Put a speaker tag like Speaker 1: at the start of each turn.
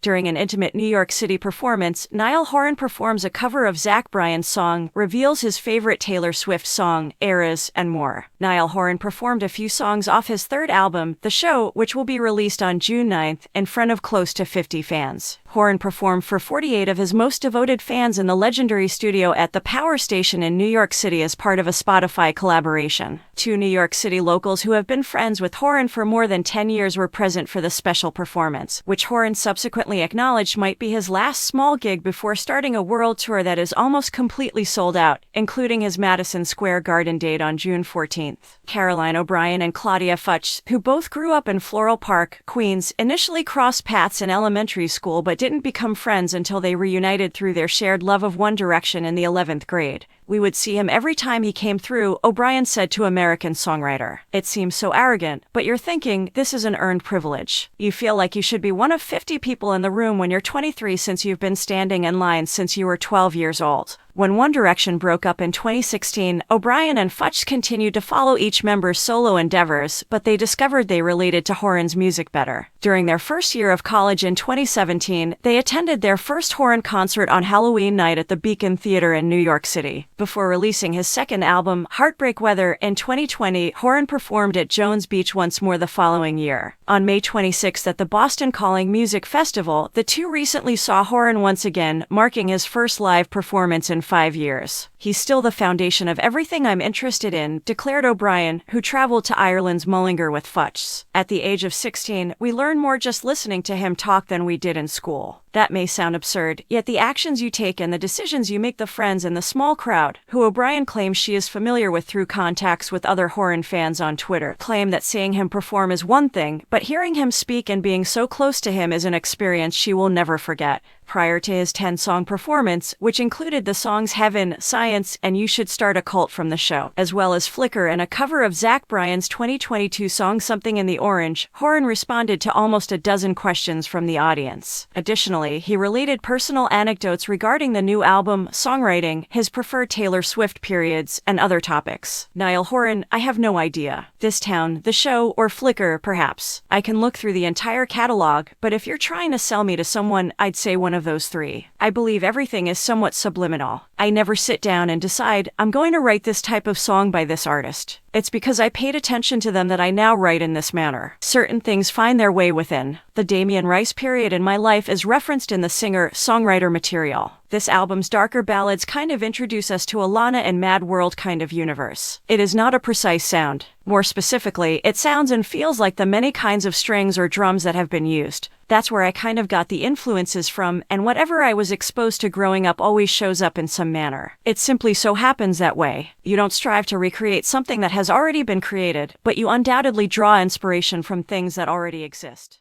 Speaker 1: During an intimate New York City performance, Niall Horan performs a cover of Bryan's song, reveals his favorite Taylor Swift song, Eras, and more. Niall Horan performed a few songs off his third album, The Show, which will be released on June 9th, in front of close to 50 fans. Horan performed for 48 of his most devoted fans in the legendary studio at the Power Station in New York City as part of a Spotify collaboration. Two New York City locals who have been friends with Horan for more than 10 years were present for the special performance, which Horan subsequently acknowledged might be his last small gig before starting a world tour that is almost completely sold out, including his Madison Square Garden date on June 14th. Caroline O'Brien and Claudia Futch, who both grew up in Floral Park, Queens, initially crossed paths in elementary school but didn't become friends until they reunited through their shared love of One Direction in the 11th grade. "We would see him every time he came through," O'Brien said to American Songwriter. "It seems so arrogant, but you're thinking, this is an earned privilege. You feel like you should be one of 50 people in the room when you're 23 since you've been standing in line since you were 12 years old." When One Direction broke up in 2016, O'Brien and Futch continued to follow each member's solo endeavors, but they discovered they related to Horan's music better. During their first year of college in 2017, they attended their first Horan concert on Halloween night at the Beacon Theater in New York City. Before releasing his second album, Heartbreak Weather, in 2020, Horan performed at Jones Beach once more the following year. On May 26th at the Boston Calling Music Festival, the two recently saw Horan once again, marking his first live performance in 5 years. "He's still the foundation of everything I'm interested in," declared O'Brien, who traveled to Ireland's Mullingar with Futch. "At the age of 16, we learn more just listening to him talk than we did in school." That may sound absurd, yet the actions you take and the decisions you make, the friends in the small crowd, who O'Brien claims she is familiar with through contacts with other Horan fans on Twitter, claim that seeing him perform is one thing, but hearing him speak and being so close to him is an experience she will never forget. Prior to his 10-song performance, which included the songs Heaven, Science, and You Should Start a Cult from the Show, as well as Flicker and a cover of Bryan's 2022 song Something in the Orange, Horan responded to almost a dozen questions from the audience. Additionally, he related personal anecdotes regarding the new album, songwriting, his preferred Taylor Swift periods, and other topics. Niall Horan: "I have no idea. This Town, The Show, or Flicker, perhaps. I can look through the entire catalog, but if you're trying to sell me to someone, I'd say one of those three. I believe everything is somewhat subliminal. I never sit down and decide, I'm going to write this type of song by this artist. It's because I paid attention to them that I now write in this manner. Certain things find their way within." The Damien Rice period in my life is referenced in the singer-songwriter material. This album's darker ballads kind of introduce us to a Lana and Mad World kind of universe. It is not a precise sound. More specifically, it sounds and feels like the many kinds of strings or drums that have been used. That's where I kind of got the influences from, and whatever I was exposed to growing up always shows up in some manner. It simply so happens that way. You don't strive to recreate something that has already been created, but you undoubtedly draw inspiration from things that already exist.